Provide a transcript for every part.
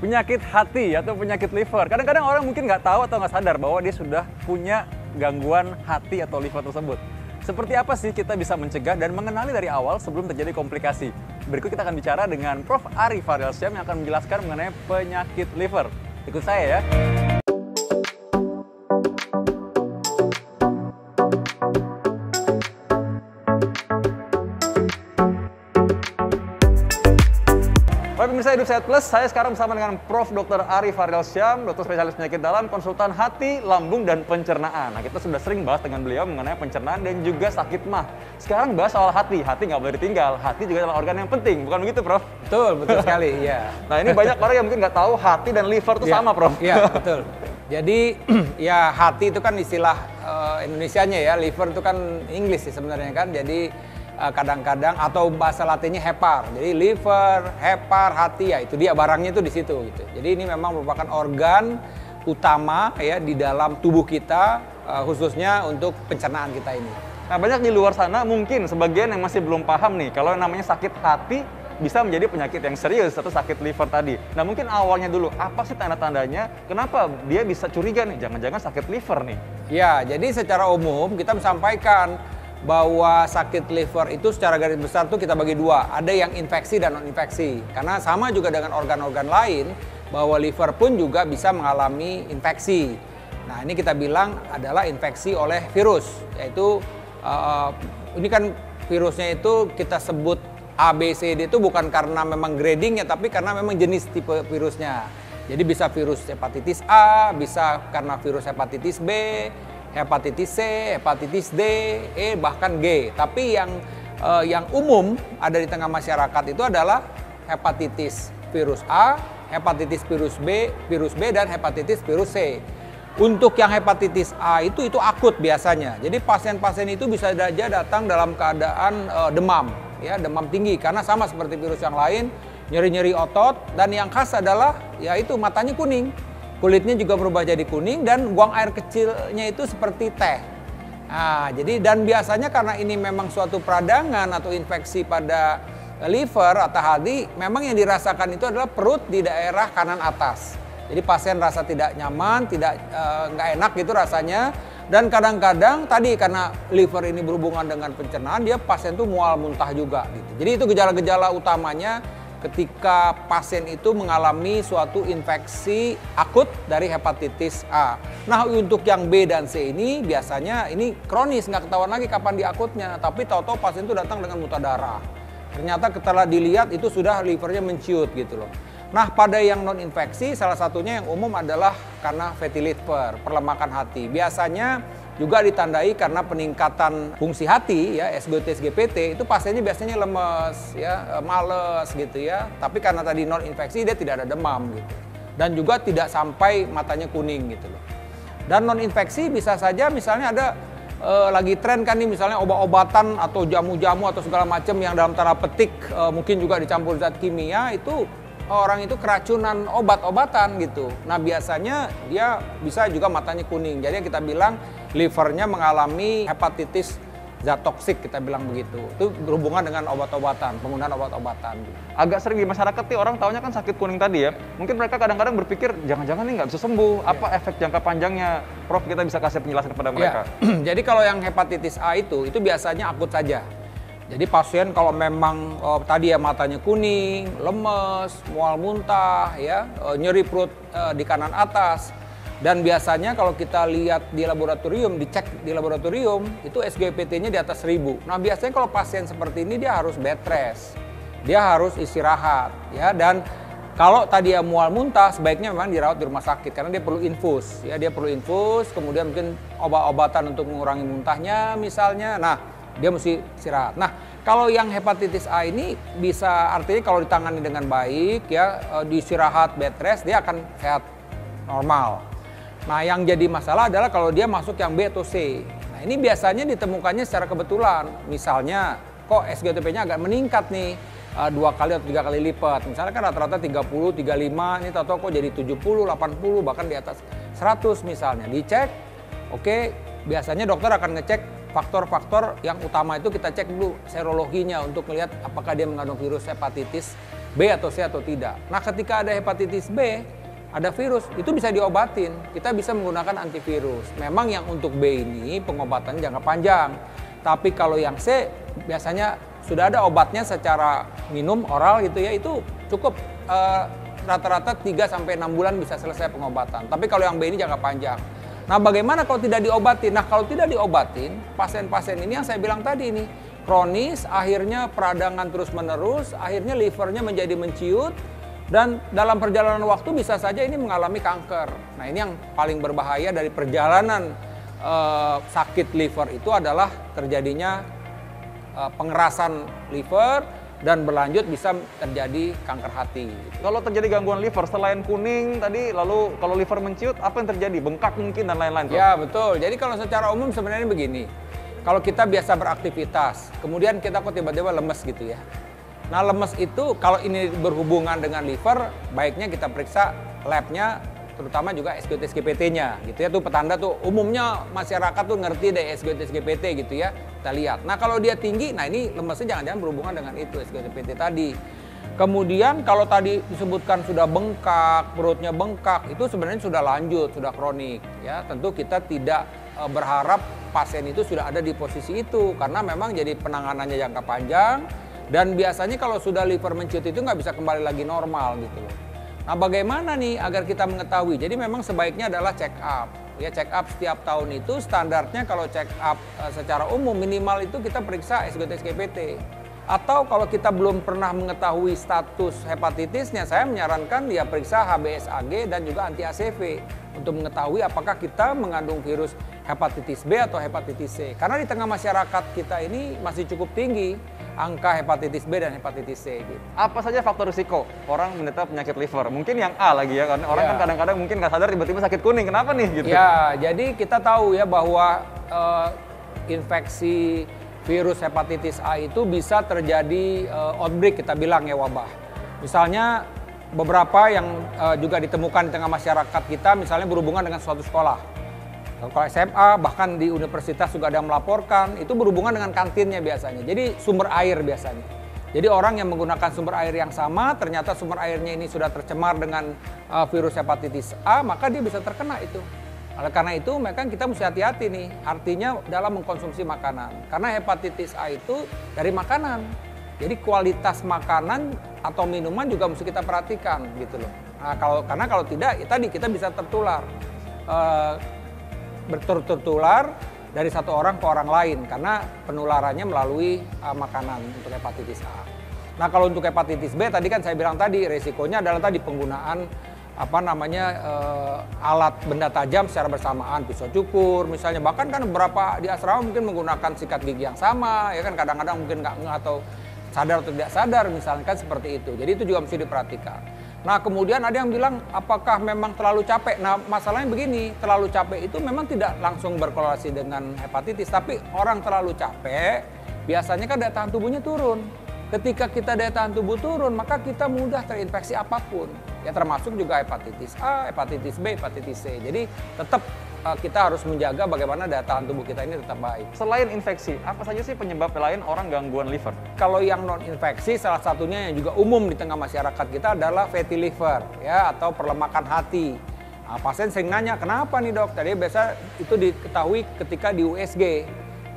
Penyakit hati atau penyakit liver. Kadang-kadang orang mungkin nggak tahu atau nggak sadar bahwa dia sudah punya gangguan hati atau liver tersebut. Seperti apa sih kita bisa mencegah dan mengenali dari awal sebelum terjadi komplikasi? Berikut kita akan bicara dengan Prof. Ari Faryalsyam yang akan menjelaskan mengenai penyakit liver. Ikut saya ya. Pemirsa Hidup Sehat Plus, saya sekarang bersama dengan Prof. Dr. Ari Faryalsyam, dokter spesialis penyakit dalam, konsultan hati, lambung, dan pencernaan. Nah, kita sudah sering bahas dengan beliau mengenai pencernaan dan juga sakit mah. Sekarang bahas soal hati. Hati nggak boleh ditinggal. Hati juga adalah organ yang penting, bukan begitu, Prof? Betul sekali, iya. Nah, ini banyak orang yang mungkin nggak tahu hati dan liver itu sama, Prof. Iya, betul. Jadi, ya hati itu kan istilah Indonesianya ya, liver itu kan Inggris sih sebenarnya kan. Jadi, kadang-kadang atau bahasa latinnya hepar. Jadi liver, hepar, hati, ya itu dia barangnya itu di situ gitu. Jadi ini memang merupakan organ utama ya di dalam tubuh kita, khususnya untuk pencernaan kita ini. Nah, banyak di luar sana mungkin sebagian yang masih belum paham nih kalau yang namanya sakit hati bisa menjadi penyakit yang serius atau sakit liver tadi. Nah, mungkin awalnya dulu apa sih tanda-tandanya? Kenapa dia bisa curiga nih jangan-jangan sakit liver nih? Ya, jadi secara umum kita menyampaikan bahwa sakit liver itu secara garis besar tuh kita bagi dua. Ada yang infeksi dan non-infeksi. Karena sama juga dengan organ-organ lain, bahwa liver pun juga bisa mengalami infeksi. Nah, ini kita bilang adalah infeksi oleh virus. Yaitu, ini kan virusnya itu kita sebut A, B, C, D itu bukan karena memang gradingnya, tapi karena memang jenis tipe virusnya. Jadi bisa virus hepatitis A, bisa karena virus hepatitis B, hepatitis C, hepatitis D, E, bahkan G. Tapi yang umum ada di tengah masyarakat itu adalah hepatitis virus A, hepatitis virus B, dan hepatitis virus C. Untuk yang hepatitis A itu akut biasanya. Jadi pasien-pasien itu bisa saja datang dalam keadaan demam, ya demam tinggi karena sama seperti virus yang lain, nyeri-nyeri otot, dan yang khas adalah yaitu matanya kuning. Kulitnya juga berubah jadi kuning dan buang air kecilnya itu seperti teh. Nah, jadi dan biasanya karena ini memang suatu peradangan atau infeksi pada liver atau hati, memang yang dirasakan itu adalah perut di daerah kanan atas. Jadi pasien rasa tidak nyaman, nggak enak gitu rasanya. Dan kadang-kadang tadi karena liver ini berhubungan dengan pencernaan, dia pasien tuh mual muntah juga gitu. Jadi itu gejala-gejala utamanya ketika pasien itu mengalami suatu infeksi akut dari hepatitis A. Nah, untuk yang B dan C ini biasanya ini kronis, nggak ketahuan lagi kapan di akutnya. Tapi tahu-tahu pasien itu datang dengan muntah darah. Ternyata setelah dilihat itu sudah livernya menciut gitu loh. Nah, pada yang non-infeksi salah satunya yang umum adalah karena fatty liver, perlemakan hati. Biasanya juga ditandai karena peningkatan fungsi hati ya, SGOT, SGPT, itu pasiennya biasanya lemes ya, males gitu ya. Tapi karena tadi non infeksi dia tidak ada demam gitu. Dan juga tidak sampai matanya kuning gitu loh. Dan non infeksi bisa saja misalnya ada lagi tren kan nih misalnya obat-obatan atau jamu-jamu atau segala macam yang dalam tanda petik mungkin juga dicampur zat kimia, itu orang itu keracunan obat-obatan gitu. Nah, biasanya dia bisa juga matanya kuning. Jadi kita bilang livernya mengalami hepatitis zat toksik, kita bilang begitu. Itu berhubungan dengan obat-obatan, penggunaan obat-obatan. Agak sering di masyarakat nih orang taunya kan sakit kuning tadi ya. Mungkin mereka kadang-kadang berpikir jangan-jangan ini nggak bisa sembuh. Apa efek jangka panjangnya? Prof, kita bisa kasih penjelasan kepada mereka. Ya. Jadi kalau yang hepatitis A itu biasanya akut saja. Jadi pasien kalau memang tadi ya matanya kuning, lemes, mual muntah, ya nyeri perut di kanan atas, dan biasanya kalau kita lihat di laboratorium, dicek di laboratorium itu SGPT-nya di atas 1000. Nah, biasanya kalau pasien seperti ini dia harus bed rest, dia harus istirahat, ya. Dan kalau tadi ya mual muntah, sebaiknya memang dirawat di rumah sakit karena dia perlu infus, ya dia perlu infus, kemudian mungkin obat-obatan untuk mengurangi muntahnya misalnya. Nah, dia mesti istirahat. Nah, kalau yang hepatitis A ini bisa artinya kalau ditangani dengan baik ya, diistirahat, bed rest, dia akan sehat normal. Nah, yang jadi masalah adalah kalau dia masuk yang B atau C. Nah, ini biasanya ditemukannya secara kebetulan. Misalnya, kok SGOTP-nya agak meningkat nih, 2 kali atau 3 kali lipat. Misalnya kan rata-rata 30, 35, ini tahu-tahu kok jadi 70, 80, bahkan di atas 100 misalnya. Dicek, oke, biasanya dokter akan ngecek faktor-faktor yang utama itu kita cek dulu serologinya untuk melihat apakah dia mengandung virus hepatitis B atau C atau tidak. Nah, ketika ada hepatitis B, ada virus, itu bisa diobatin. Kita bisa menggunakan antivirus. Memang yang untuk B ini pengobatan jangka panjang. Tapi kalau yang C biasanya sudah ada obatnya secara minum oral gitu ya, itu cukup rata-rata 3 sampai 6 bulan bisa selesai pengobatan. Tapi kalau yang B ini jangka panjang. Nah, bagaimana kalau tidak diobatin? Nah, kalau tidak diobatin, pasien-pasien ini yang saya bilang tadi nih, kronis, akhirnya peradangan terus-menerus, akhirnya livernya menjadi menciut, dan dalam perjalanan waktu bisa saja ini mengalami kanker. Nah, ini yang paling berbahaya dari perjalanan sakit liver itu adalah terjadinya pengerasan liver dan berlanjut bisa terjadi kanker hati. Kalau terjadi gangguan liver selain kuning tadi, lalu kalau liver menciut apa yang terjadi? Bengkak mungkin dan lain-lain. Ya, betul. Jadi kalau secara umum sebenarnya begini. Kalau kita biasa beraktivitas, kemudian kita kok tiba-tiba lemes gitu ya. Nah, lemes itu kalau ini berhubungan dengan liver, baiknya kita periksa labnya, terutama juga SGT-SGPT-nya gitu ya. Tuh petanda tuh umumnya masyarakat tuh ngerti deh SGT-SGPT gitu ya. Kita lihat. Nah, kalau dia tinggi, nah ini lemesnya jangan-jangan berhubungan dengan itu SGT-SGPT tadi. Kemudian kalau tadi disebutkan sudah bengkak, perutnya bengkak, itu sebenarnya sudah lanjut, sudah kronik ya. Tentu kita tidak berharap pasien itu sudah ada di posisi itu karena memang jadi penanganannya jangka panjang. Dan biasanya kalau sudah liver menciut itu nggak bisa kembali lagi normal gitu loh. Nah, bagaimana nih agar kita mengetahui? Jadi memang sebaiknya adalah check up. Ya, check up setiap tahun itu standarnya kalau check up secara umum minimal itu kita periksa SGT-SGPT. Atau kalau kita belum pernah mengetahui status hepatitisnya, saya menyarankan dia periksa HBsAg dan juga anti ACV untuk mengetahui apakah kita mengandung virus hepatitis B atau hepatitis C. Karena di tengah masyarakat kita ini masih cukup tinggi angka hepatitis B dan hepatitis C gitu. Apa saja faktor risiko orang menderita penyakit liver? Mungkin yang A lagi ya, karena orang kan kadang-kadang mungkin nggak sadar tiba-tiba sakit kuning. Kenapa nih gitu? Ya, jadi kita tahu ya bahwa infeksi virus hepatitis A itu bisa terjadi outbreak, kita bilang ya, wabah. Misalnya beberapa yang juga ditemukan di tengah masyarakat kita, misalnya berhubungan dengan suatu sekolah. Kalau SMA, bahkan di universitas juga ada yang melaporkan, itu berhubungan dengan kantinnya biasanya. Jadi sumber air biasanya. Jadi orang yang menggunakan sumber air yang sama, ternyata sumber airnya ini sudah tercemar dengan virus hepatitis A, maka dia bisa terkena itu. Oleh karena itu, maka kita mesti hati-hati nih, artinya dalam mengkonsumsi makanan. Karena hepatitis A itu dari makanan. Jadi kualitas makanan atau minuman juga mesti kita perhatikan gitu loh. Nah, karena kalau tidak, ya tadi kita bisa tertular. Tertular dari satu orang ke orang lain karena penularannya melalui makanan untuk hepatitis A. Nah, kalau untuk hepatitis B tadi kan saya bilang tadi resikonya adalah tadi penggunaan alat benda tajam secara bersamaan, pisau cukur misalnya, bahkan kan beberapa di asrama mungkin menggunakan sikat gigi yang sama ya kan, kadang-kadang mungkin nggak atau sadar atau tidak sadar misalnya kan seperti itu. Jadi itu juga mesti diperhatikan. Nah, kemudian ada yang bilang apakah memang terlalu capek? Nah, masalahnya begini, terlalu capek itu memang tidak langsung berkorelasi dengan hepatitis, tapi orang terlalu capek biasanya kan daya tahan tubuhnya turun. Ketika kita daya tahan tubuh turun, maka kita mudah terinfeksi apapun. Ya termasuk juga hepatitis A, hepatitis B, hepatitis C. Jadi tetap kita harus menjaga bagaimana daya tahan tubuh kita ini tetap baik. Selain infeksi, apa saja sih penyebab lain orang gangguan liver? Kalau yang non-infeksi, salah satunya yang juga umum di tengah masyarakat kita adalah fatty liver, ya, atau perlemakan hati. Nah, pasien sering nanya, kenapa nih dok? Tadi biasa itu diketahui ketika di USG.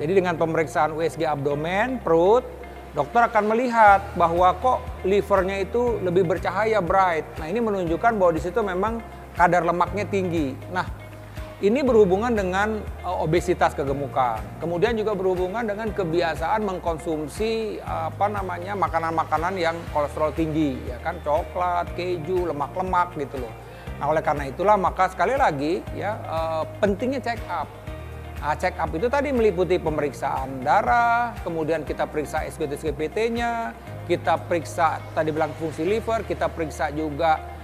Jadi dengan pemeriksaan USG abdomen, perut, dokter akan melihat bahwa kok livernya itu lebih bercahaya, bright. Nah, ini menunjukkan bahwa di situ memang kadar lemaknya tinggi. Nah, ini berhubungan dengan obesitas, kegemukan. Kemudian juga berhubungan dengan kebiasaan mengkonsumsi makanan-makanan yang kolesterol tinggi, ya kan, coklat, keju, lemak-lemak gitu loh. Nah, oleh karena itulah maka sekali lagi ya pentingnya check up. Nah, check up itu tadi meliputi pemeriksaan darah, kemudian kita periksa SGT-SGPT-nya, kita periksa tadi bilang fungsi liver, kita periksa juga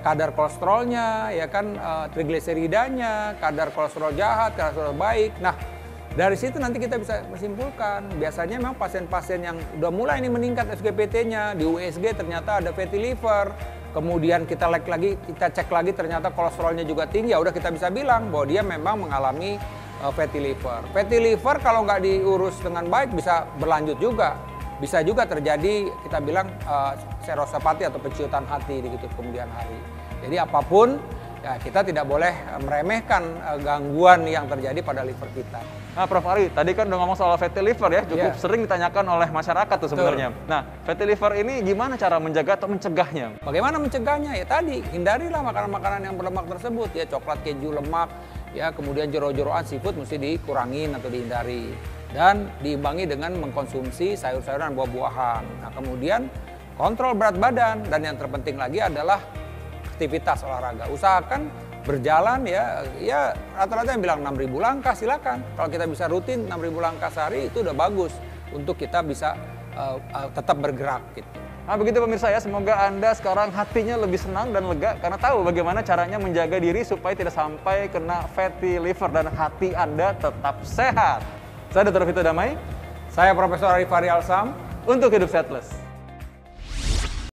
kadar kolesterolnya, ya kan, trigliseridanya, kadar kolesterol jahat, kadar kolesterol baik. Nah, dari situ nanti kita bisa menyimpulkan. Biasanya memang pasien-pasien yang udah mulai ini meningkat SGPT-nya, di USG ternyata ada fatty liver. Kemudian kita cek lagi ternyata kolesterolnya juga tinggi. Ya udah kita bisa bilang bahwa dia memang mengalami fatty liver. Fatty liver kalau nggak diurus dengan baik bisa berlanjut juga. bisa juga terjadi kita bilang serosopati atau penciutan hati di kemudian hari. Jadi apapun, ya kita tidak boleh meremehkan gangguan yang terjadi pada liver kita. Nah, Prof. Ari, tadi kan udah ngomong soal fatty liver ya, cukup sering ditanyakan oleh masyarakat tuh sebenarnya. Nah, fatty liver ini gimana cara menjaga atau mencegahnya? Bagaimana mencegahnya? Ya tadi, hindarilah makanan-makanan yang berlemak tersebut, ya coklat, keju, lemak, ya kemudian jero-jeroan seafood mesti dikurangin atau dihindari. Dan diimbangi dengan mengkonsumsi sayur-sayuran dan buah-buahan. Nah, kemudian kontrol berat badan, dan yang terpenting lagi adalah aktivitas olahraga. Usahakan berjalan ya rata-rata yang bilang 6.000 langkah silakan. Kalau kita bisa rutin 6.000 langkah sehari itu udah bagus untuk kita bisa tetap bergerak gitu. Nah begitu pemirsa ya, semoga Anda sekarang hatinya lebih senang dan lega karena tahu bagaimana caranya menjaga diri supaya tidak sampai kena fatty liver dan hati Anda tetap sehat. Saya Dr. Vito Damai. Saya Profesor Arif Fahri Alsam. Untuk Hidup Sehat Plus.